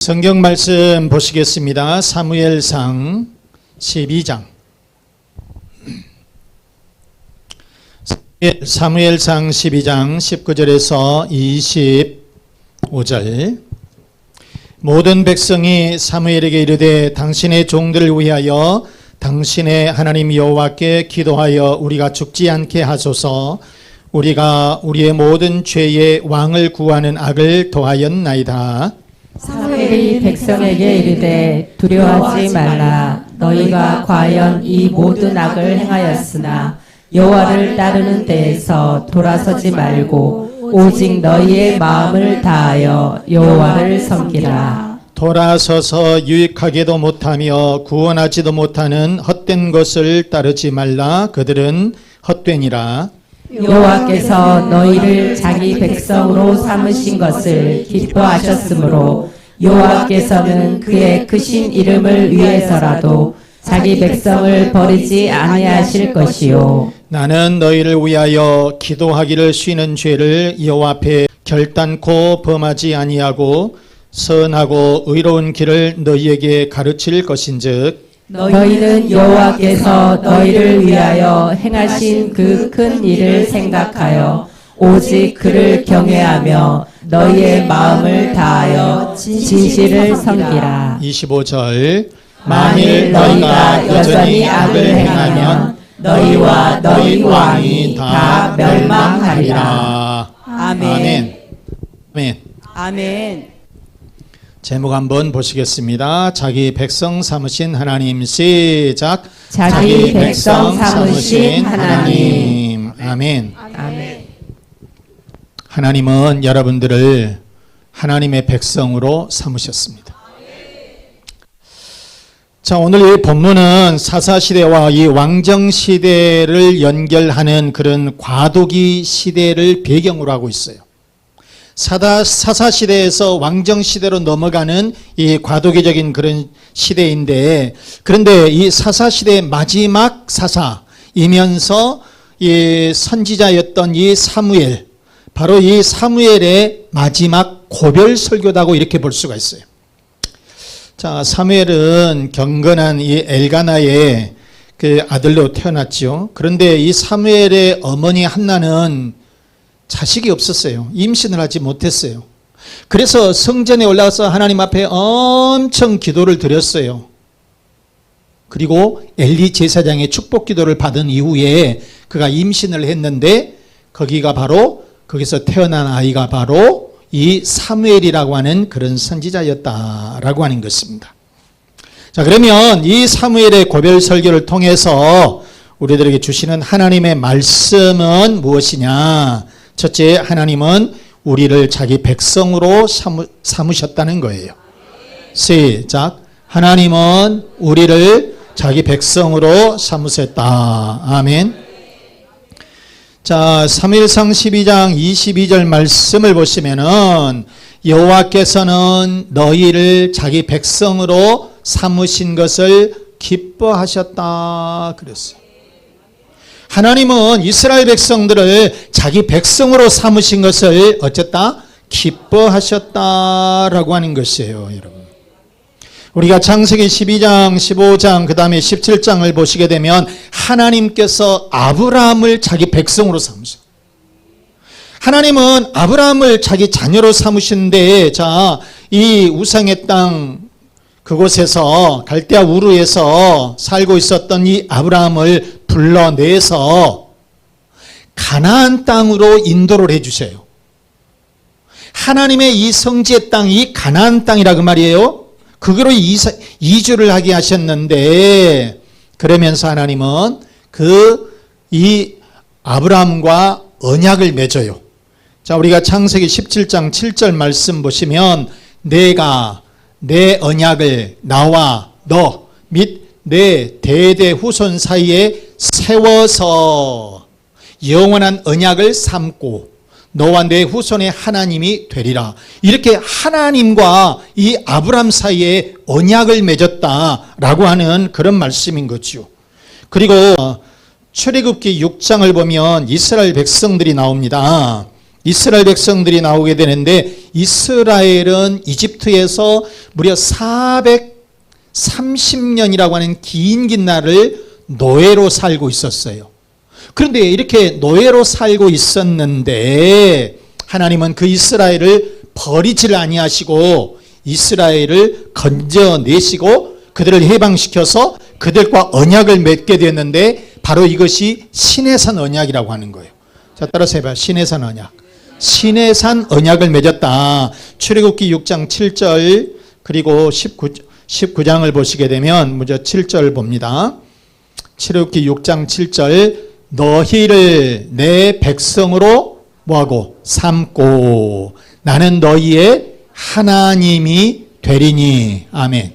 성경 말씀 보시겠습니다. 사무엘상 12장. 사무엘상 12장 19절에서 25절. 모든 백성이 사무엘에게 이르되 당신의 종들을 위하여 당신의 하나님 여호와께 기도하여 우리가 죽지 않게 하소서. 우리가 우리의 모든 죄의 왕을 구하는 악을 도하였나이다. 사무엘이 백성에게 이르되 두려워하지 말라. 너희가 과연 이 모든 악을 행하였으나 여호와를 따르는 데에서 돌아서지 말고 오직 너희의 마음을 다하여 여호와를 섬기라. 돌아서서 유익하게도 못하며 구원하지도 못하는 헛된 것을 따르지 말라. 그들은 헛되니라. 여호와께서 너희를 자기 백성으로 삼으신 것을 기뻐하셨으므로 여호와께서는 그의 크신 이름을 위해서라도 자기 백성을 버리지 아니하실 것이요. 나는 너희를 위하여 기도하기를 쉬는 죄를 여호와 앞에 결단코 범하지 아니하고 선하고 의로운 길을 너희에게 가르칠 것인즉 너희는 여호와께서 너희를 위하여 행하신 그 큰 일을 생각하여 오직 그를 경외하며 너희의 마음을 다하여 진실을 섬기라. 25절. 만일 너희가 여전히 악을 행하면 너희와 너희 왕이 다 멸망하리라. 아멘. 아멘. 아멘. 제목 한번 보시겠습니다. 자기 백성 삼으신 하나님. 시작. 자기 백성 삼으신 하나님. 아멘. 아멘. 하나님은 여러분들을 하나님의 백성으로 삼으셨습니다. 자, 오늘 이 본문은 사사시대와 이 왕정시대를 연결하는 그런 과도기 시대를 배경으로 하고 있어요. 사사시대에서 왕정시대로 넘어가는 이 과도기적인 그런 시대인데, 그런데 이 사사시대의 마지막 사사이면서 이 선지자였던 이 사무엘, 바로 이 사무엘의 마지막 고별 설교다고 이렇게 볼 수가 있어요. 자, 사무엘은 경건한 이 엘가나의 그 아들로 태어났죠. 그런데 이 사무엘의 어머니 한나는 자식이 없었어요. 임신을 하지 못했어요. 그래서 성전에 올라가서 하나님 앞에 엄청 기도를 드렸어요. 그리고 엘리 제사장의 축복 기도를 받은 이후에 그가 임신을 했는데 거기서 태어난 아이가 바로 이 사무엘이라고 하는 그런 선지자였다라고 하는 것입니다. 자, 그러면 이 사무엘의 고별 설교를 통해서 우리들에게 주시는 하나님의 말씀은 무엇이냐? 첫째, 하나님은 우리를 자기 백성으로 삼으셨다는 거예요. 시작. 하나님은 우리를 자기 백성으로 삼으셨다. 아멘. 자, 사무엘상 12장 22절 말씀을 보시면은 여호와께서는 너희를 자기 백성으로 삼으신 것을 기뻐하셨다 그랬어요. 하나님은 이스라엘 백성들을 자기 백성으로 삼으신 것을 어쨌다? 기뻐하셨다라고 하는 것이에요, 여러분. 우리가 창세기 12장, 15장, 그 다음에 17장을 보시게 되면 하나님께서 아브라함을 자기 백성으로 삼으셨어요. 하나님은 아브라함을 자기 자녀로 삼으시는데, 자, 이 우상의 땅 그곳에서 갈대아 우르에서 살고 있었던 이 아브라함을 불러내서 가나안 땅으로 인도를 해주셔요. 하나님의 이 성지의 땅이 가나안 땅이라 그 말이에요. 그거로 이주를 하게 하셨는데, 그러면서 하나님은 이 아브라함과 언약을 맺어요. 자, 우리가 창세기 17장 7절 말씀 보시면 내가 내 언약을 나와 너 및 내 대대 후손 사이에 세워서 영원한 언약을 삼고 너와 내 후손의 하나님이 되리라. 이렇게 하나님과 이 아브람 사이에 언약을 맺었다라고 하는 그런 말씀인 거죠. 그리고 출애굽기 6장을 보면 이스라엘 백성들이 나옵니다. 이스라엘 백성들이 나오게 되는데 이스라엘은 이집트에서 무려 430년이라고 하는 긴 날을 노예로 살고 있었어요. 그런데 이렇게 노예로 살고 있었는데 하나님은 그 이스라엘을 버리질 아니하시고 이스라엘을 건져내시고 그들을 해방시켜서 그들과 언약을 맺게 됐는데 바로 이것이 시내산 언약이라고 하는 거예요. 자, 따라서 해봐요. 시내산 언약. 시내산 언약을 맺었다. 출애굽기 6장 7절 그리고 19장을 보시게 되면 먼저 7절 봅니다. 출애굽기 6장 7절 너희를 내 백성으로 뭐하고 삼고 나는 너희의 하나님이 되리니. 아멘.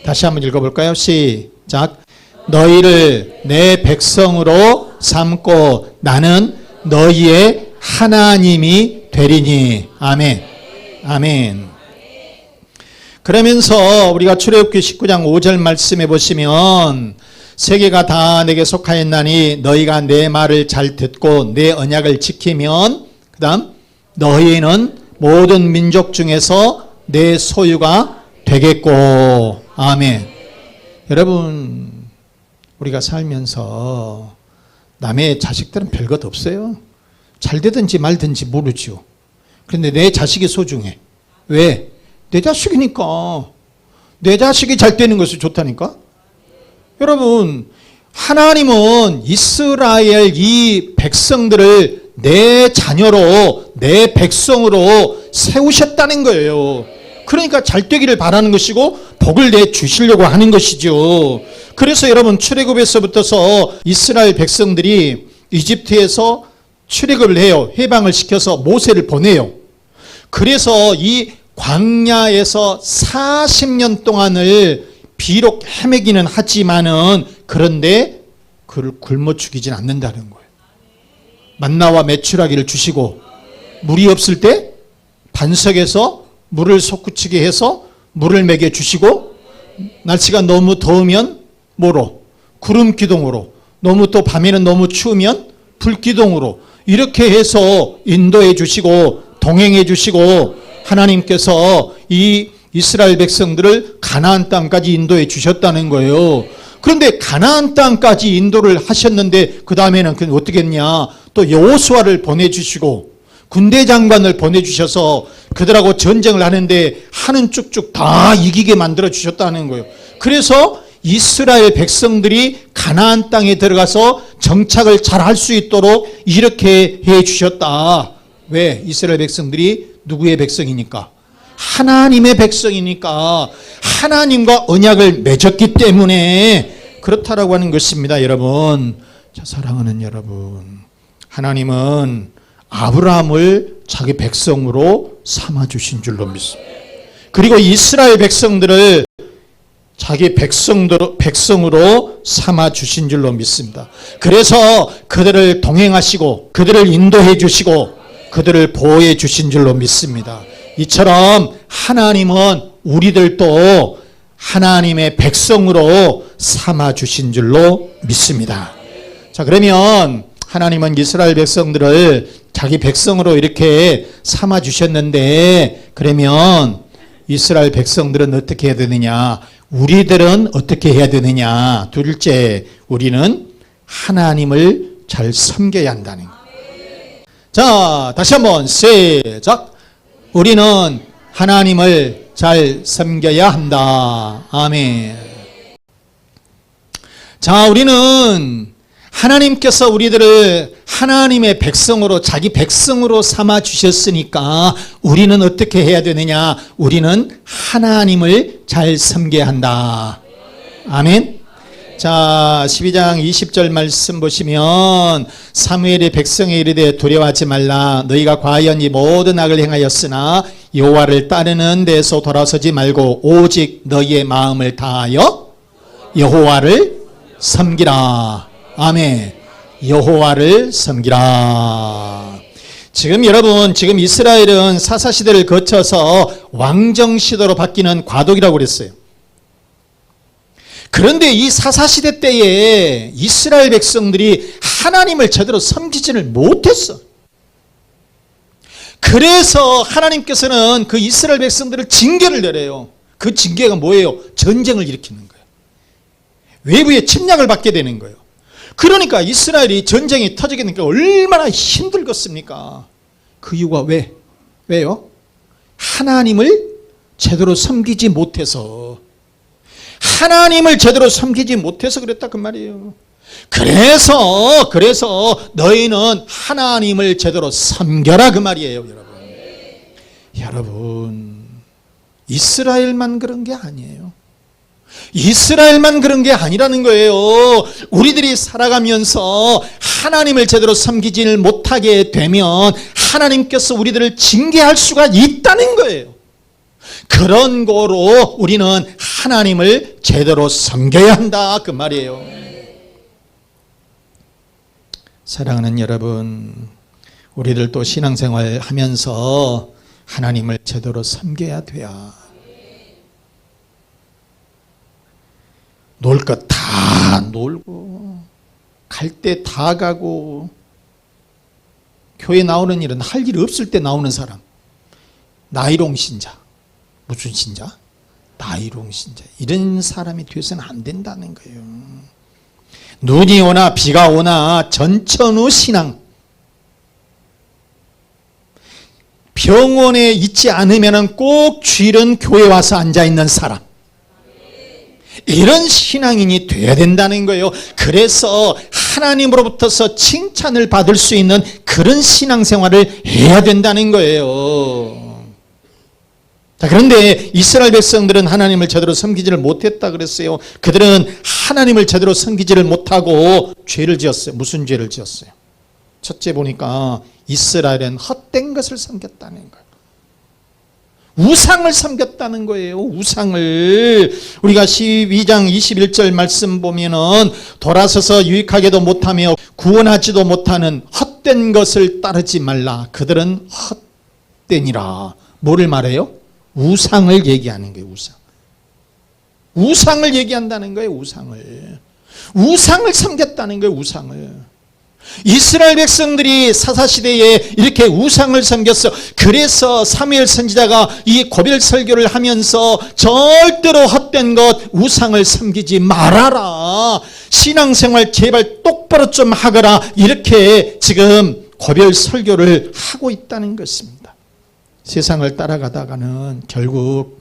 다시 한번 읽어볼까요? 시작. 너희를 내 백성으로 삼고 나는 너희의 하나님이 되리니. 아멘. 아멘. 그러면서 우리가 출애굽기 19장 5절 말씀해 보시면 세계가 다 내게 속하였나니 너희가 내 말을 잘 듣고 내 언약을 지키면 그 다음 너희는 모든 민족 중에서 내 소유가 되겠고. 아멘. 여러분 우리가 살면서 남의 자식들은 별것 없어요. 잘 되든지 말든지 모르죠. 그런데 내 자식이 소중해. 왜? 내 자식이니까. 내 자식이 잘 되는 것이 좋다니까. 여러분 하나님은 이스라엘 이 백성들을 내 자녀로 내 백성으로 세우셨다는 거예요. 그러니까 잘 되기를 바라는 것이고 복을 내 주시려고 하는 것이죠. 그래서 여러분 출애굽에서부터서 이스라엘 백성들이 이집트에서 출애굽을 해요. 해방을 시켜서 모세를 보내요. 그래서 이 광야에서 40년 동안을 비록 헤매기는 하지만은 그런데 그를 굶어 죽이진 않는다는 거예요. 만나와 메추라기를 주시고 물이 없을 때 반석에서 물을 솟구치게 해서 물을 먹여 주시고 날씨가 너무 더우면 뭐로? 구름 기둥으로. 너무 또 밤에는 너무 추우면 불 기둥으로 이렇게 해서 인도해 주시고 동행해 주시고 하나님께서 이 이스라엘 백성들을 가나안 땅까지 인도해 주셨다는 거예요. 그런데 가나안 땅까지 인도를 하셨는데 그 다음에는 어떻게 했냐? 또 여호수아를 보내주시고 군대 장관을 보내주셔서 그들하고 전쟁을 하는데 하는 쭉쭉 다 이기게 만들어 주셨다는 거예요. 그래서 이스라엘 백성들이 가나안 땅에 들어가서 정착을 잘 할 수 있도록 이렇게 해 주셨다. 왜? 이스라엘 백성들이 누구의 백성이니까? 하나님의 백성이니까 하나님과 언약을 맺었기 때문에 그렇다라고 하는 것입니다. 여러분, 자, 사랑하는 여러분, 하나님은 아브라함을 자기 백성으로 삼아주신 줄로 믿습니다. 그리고 이스라엘 백성들을 자기 백성으로 삼아주신 줄로 믿습니다. 그래서 그들을 동행하시고 그들을 인도해 주시고 그들을 보호해 주신 줄로 믿습니다. 이처럼 하나님은 우리들도 하나님의 백성으로 삼아주신 줄로 믿습니다. 자, 그러면 하나님은 이스라엘 백성들을 자기 백성으로 이렇게 삼아주셨는데 그러면 이스라엘 백성들은 어떻게 해야 되느냐? 우리들은 어떻게 해야 되느냐? 둘째, 우리는 하나님을 잘 섬겨야 한다는 거예요. 자, 다시 한번 시작. 우리는 하나님을 잘 섬겨야 한다. 아멘. 자, 우리는 하나님께서 우리들을 하나님의 백성으로 자기 백성으로 삼아 주셨으니까 우리는 어떻게 해야 되느냐? 우리는 하나님을 잘 섬겨야 한다. 아멘. 자, 12장 20절 말씀 보시면 사무엘이 백성에 이르되 두려워하지 말라. 너희가 과연 이 모든 악을 행하였으나 여호와를 따르는 데서 돌아서지 말고 오직 너희의 마음을 다하여 여호와를 섬기라. 아멘. 여호와를 섬기라. 지금 여러분, 지금 이스라엘은 사사시대를 거쳐서 왕정시대로 바뀌는 과도기라고 그랬어요. 그런데 이 사사시대 때에 이스라엘 백성들이 하나님을 제대로 섬기지를 못했어. 그래서 하나님께서는 그 이스라엘 백성들을 징계를 내려요. 그 징계가 뭐예요? 전쟁을 일으키는 거예요. 외부의 침략을 받게 되는 거예요. 그러니까 이스라엘이 전쟁이 터지게 되니까 얼마나 힘들겠습니까? 그 이유가 왜요? 하나님을 제대로 섬기지 못해서, 하나님을 제대로 섬기지 못해서 그랬다 그 말이에요. 그래서 너희는 하나님을 제대로 섬겨라 그 말이에요. 여러분, 이스라엘만 그런 게 아니에요. 이스라엘만 그런 게 아니라는 거예요. 우리들이 살아가면서 하나님을 제대로 섬기지를 못하게 되면 하나님께서 우리들을 징계할 수가 있다는 거예요. 그런 거로 우리는 하나님을 제대로 섬겨야 한다 그 말이에요. 사랑하는 여러분, 우리들도 신앙생활 하면서 하나님을 제대로 섬겨야 돼요. 놀 것 다 놀고 갈 때 다 가고, 교회 나오는 일은 할 일 없을 때 나오는 사람, 나이롱 신자. 무슨 신자? 나이롱 신자. 이런 사람이 되어서는 안 된다는 거예요. 눈이 오나 비가 오나 전천후 신앙, 병원에 있지 않으면 꼭 주일은 교회 와서 앉아있는 사람, 이런 신앙인이 돼야 된다는 거예요. 그래서 하나님으로부터서 칭찬을 받을 수 있는 그런 신앙생활을 해야 된다는 거예요. 자, 그런데 이스라엘 백성들은 하나님을 제대로 섬기지를 못했다 그랬어요. 그들은 하나님을 제대로 섬기지를 못하고 죄를 지었어요. 무슨 죄를 지었어요? 첫째 보니까 이스라엘은 헛된 것을 섬겼다는 거예요. 우상을 섬겼다는 거예요. 우상을. 우리가 12장 21절 말씀 보면은 돌아서서 유익하게도 못하며 구원하지도 못하는 헛된 것을 따르지 말라. 그들은 헛되니라. 뭐를 말해요? 우상을 얘기하는 거예요. 우상을 얘기한다는 거예요. 우상을 섬겼다는 거예요. 우상을. 이스라엘 백성들이 사사시대에 이렇게 우상을 섬겼어. 그래서 사무엘 선지자가 이 고별 설교를 하면서 절대로 헛된 것, 우상을 섬기지 말아라, 신앙생활 제발 똑바로 좀 하거라, 이렇게 지금 고별 설교를 하고 있다는 것입니다. 세상을 따라가다가는 결국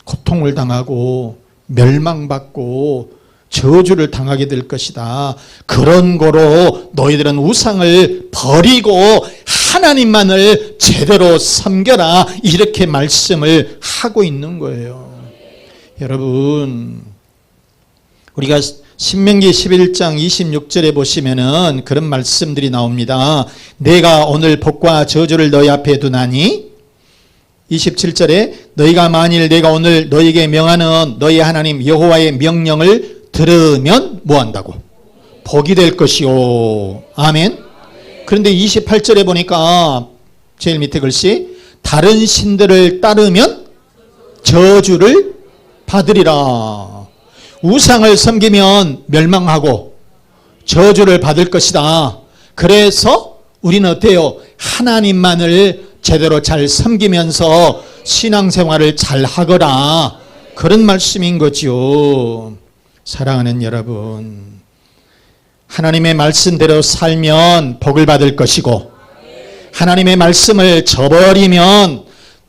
고통을 당하고 멸망받고 저주를 당하게 될 것이다. 그런 거로 너희들은 우상을 버리고 하나님만을 제대로 섬겨라, 이렇게 말씀을 하고 있는 거예요. 여러분, 우리가 신명기 11장 26절에 보시면은 그런 말씀들이 나옵니다. 내가 오늘 복과 저주를 너희 앞에 두나니, 27절에 너희가 만일 내가 오늘 너희에게 명하는 너희 하나님 여호와의 명령을 들으면 뭐한다고? 복이 될 것이요. 아멘. 그런데 28절에 보니까 제일 밑에 글씨, 다른 신들을 따르면 저주를 받으리라. 우상을 섬기면 멸망하고 저주를 받을 것이다. 그래서 우리는 어때요? 하나님만을 제대로 잘 섬기면서 신앙생활을 잘 하거라, 그런 말씀인 거지요. 사랑하는 여러분, 하나님의 말씀대로 살면 복을 받을 것이고, 하나님의 말씀을 저버리면,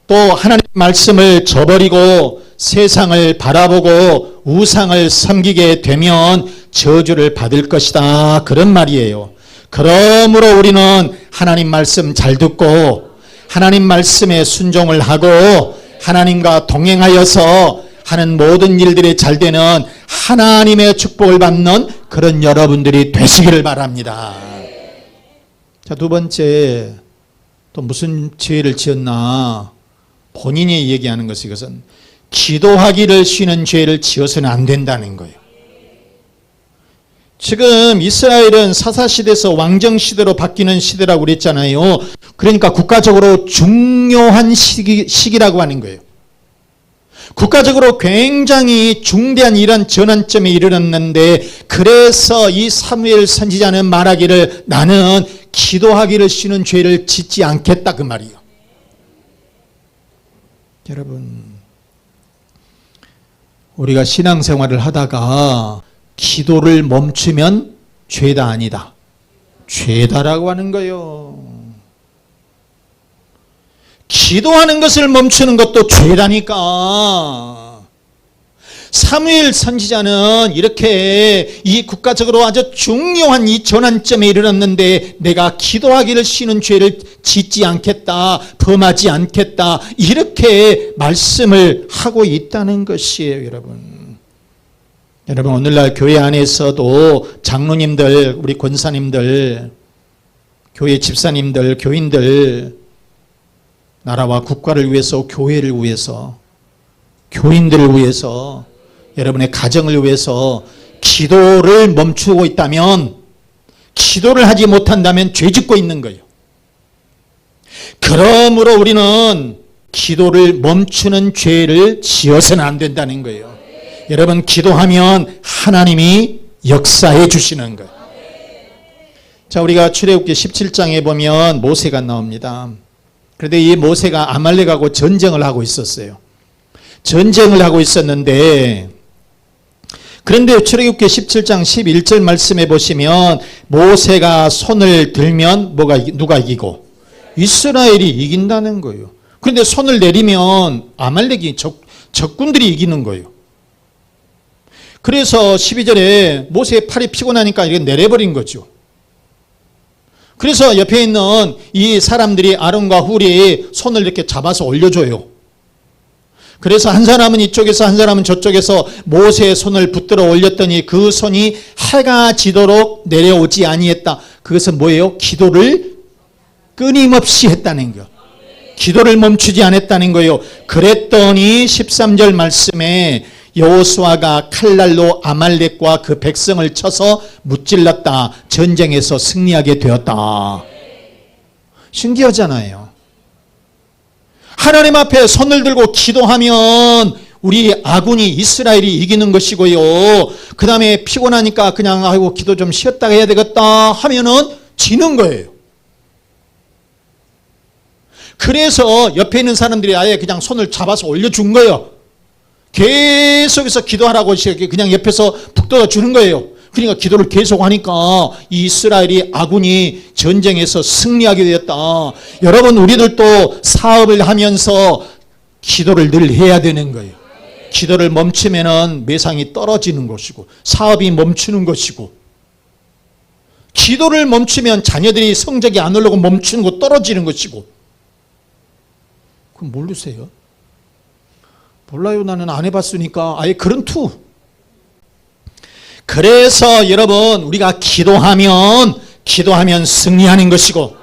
또 하나님의 말씀을 저버리고 세상을 바라보고 우상을 섬기게 되면 저주를 받을 것이다, 그런 말이에요. 그러므로 우리는 하나님 말씀 잘 듣고 하나님 말씀에 순종을 하고 하나님과 동행하여서 하는 모든 일들이 잘 되는 하나님의 축복을 받는 그런 여러분들이 되시기를 바랍니다. 자, 두 번째, 또 무슨 죄를 지었나? 본인이 얘기하는 것이, 이것은 기도하기를 쉬는 죄를 지어서는 안 된다는 거예요. 지금 이스라엘은 사사시대에서 왕정시대로 바뀌는 시대라고 그랬잖아요. 그러니까 국가적으로 중요한 시기라고 하는 거예요. 국가적으로 굉장히 중대한 이런 전환점에 이르렀는데, 그래서 이 사무엘 선지자는 말하기를 나는 기도하기를 쉬는 죄를 짓지 않겠다 그 말이에요. 여러분, 우리가 신앙생활을 하다가 기도를 멈추면 죄다 아니다. 죄다라고 하는 거예요. 기도하는 것을 멈추는 것도 죄다니까. 사무엘 선지자는 이렇게 이 국가적으로 아주 중요한 이 전환점에 이르렀는데 내가 기도하기를 쉬는 죄를 짓지 않겠다, 범하지 않겠다, 이렇게 말씀을 하고 있다는 것이에요, 여러분. 여러분, 오늘날 교회 안에서도 장로님들, 우리 권사님들, 교회 집사님들, 교인들, 나라와 국가를 위해서, 교회를 위해서, 교인들을 위해서, 여러분의 가정을 위해서 기도를 멈추고 있다면, 기도를 하지 못한다면 죄 짓고 있는 거예요. 그러므로 우리는 기도를 멈추는 죄를 지어서는 안 된다는 거예요. 여러분, 기도하면 하나님이 역사해 주시는 거예요. 자, 우리가 출애굽기 17장에 보면 모세가 나옵니다. 그런데 이 모세가 아말렉하고 전쟁을 하고 있었어요. 전쟁을 하고 있었는데, 그런데 출애굽기 17장 11절 말씀해 보시면 모세가 손을 들면 누가 이기고? 이스라엘이 이긴다는 거예요. 그런데 손을 내리면 아말렉이 적군들이 이기는 거예요. 그래서 12절에 모세의 팔이 피곤하니까 이게 내려버린 거죠. 그래서 옆에 있는 이 사람들이 아론과 훌이 손을 이렇게 잡아서 올려줘요. 그래서 한 사람은 이쪽에서 한 사람은 저쪽에서 모세의 손을 붙들어 올렸더니 그 손이 해가 지도록 내려오지 아니했다. 그것은 뭐예요? 기도를 끊임없이 했다는 거예요. 기도를 멈추지 않았다는 거예요. 그랬더니 13절 말씀에 여호수아가 칼날로 아말렉과 그 백성을 쳐서 무찔렀다. 전쟁에서 승리하게 되었다. 신기하잖아요. 하나님 앞에 손을 들고 기도하면 우리 아군이 이스라엘이 이기는 것이고요. 그 다음에 피곤하니까 그냥 아이고 기도 좀 쉬었다가 해야 되겠다 하면은 지는 거예요. 그래서 옆에 있는 사람들이 아예 그냥 손을 잡아서 올려준 거예요. 계속해서 기도하라고 그냥 옆에서 북돋아 주는 거예요. 그러니까 기도를 계속 하니까 이스라엘이 아군이 전쟁에서 승리하게 되었다. 여러분, 우리들도 사업을 하면서 기도를 늘 해야 되는 거예요. 기도를 멈추면은 매상이 떨어지는 것이고 사업이 멈추는 것이고, 기도를 멈추면 자녀들이 성적이 안 올라오고 멈추는 거 떨어지는 것이고. 그럼 모르세요? 몰라요. 나는 안 해봤으니까. 아예 그런 투. 그래서 여러분, 우리가 기도하면 승리하는 것이고,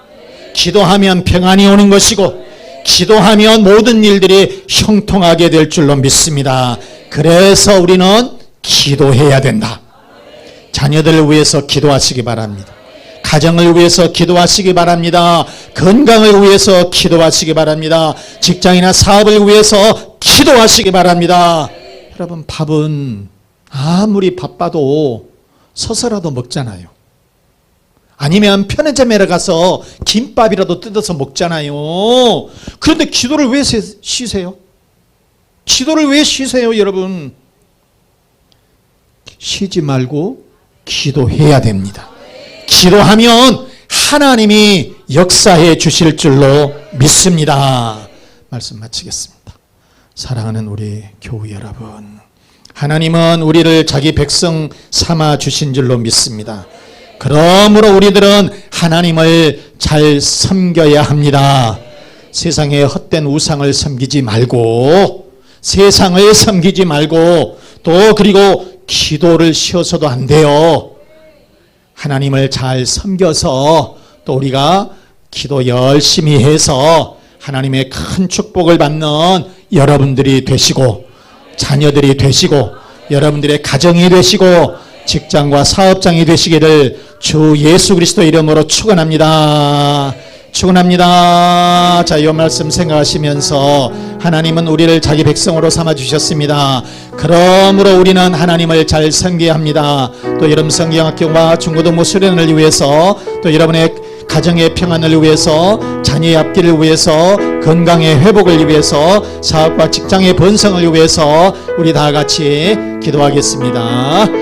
기도하면 평안이 오는 것이고, 기도하면 모든 일들이 형통하게 될 줄로 믿습니다. 그래서 우리는 기도해야 된다. 자녀들을 위해서 기도하시기 바랍니다. 가정을 위해서 기도하시기 바랍니다. 건강을 위해서 기도하시기 바랍니다. 직장이나 사업을 위해서 기도하시기 바랍니다. 여러분, 밥은 아무리 바빠도 서서라도 먹잖아요. 아니면 편의점에 가서 김밥이라도 뜯어서 먹잖아요. 그런데 기도를 왜 쉬세요? 기도를 왜 쉬세요, 여러분? 쉬지 말고 기도해야 됩니다. 기도하면 하나님이 역사해 주실 줄로 믿습니다. 말씀 마치겠습니다. 사랑하는 우리 교우 여러분, 하나님은 우리를 자기 백성 삼아 주신 줄로 믿습니다. 그러므로 우리들은 하나님을 잘 섬겨야 합니다. 세상에 헛된 우상을 섬기지 말고, 세상을 섬기지 말고, 또 그리고 기도를 쉬어서도 안 돼요. 하나님을 잘 섬겨서 또 우리가 기도 열심히 해서 하나님의 큰 축복을 받는 여러분들이 되시고, 자녀들이 되시고, 여러분들의 가정이 되시고, 직장과 사업장이 되시기를 주 예수 그리스도 이름으로 축원합니다. 축원합니다. 자, 이 말씀 생각하시면서 하나님은 우리를 자기 백성으로 삼아 주셨습니다. 그러므로 우리는 하나님을 잘 섬겨야 합니다. 또 여러분 성경학교와 중고등부 수련을 위해서 또 여러분의 가정의 평안을 위해서, 자녀의 앞길을 위해서, 건강의 회복을 위해서, 사업과 직장의 번성을 위해서 우리 다 같이 기도하겠습니다.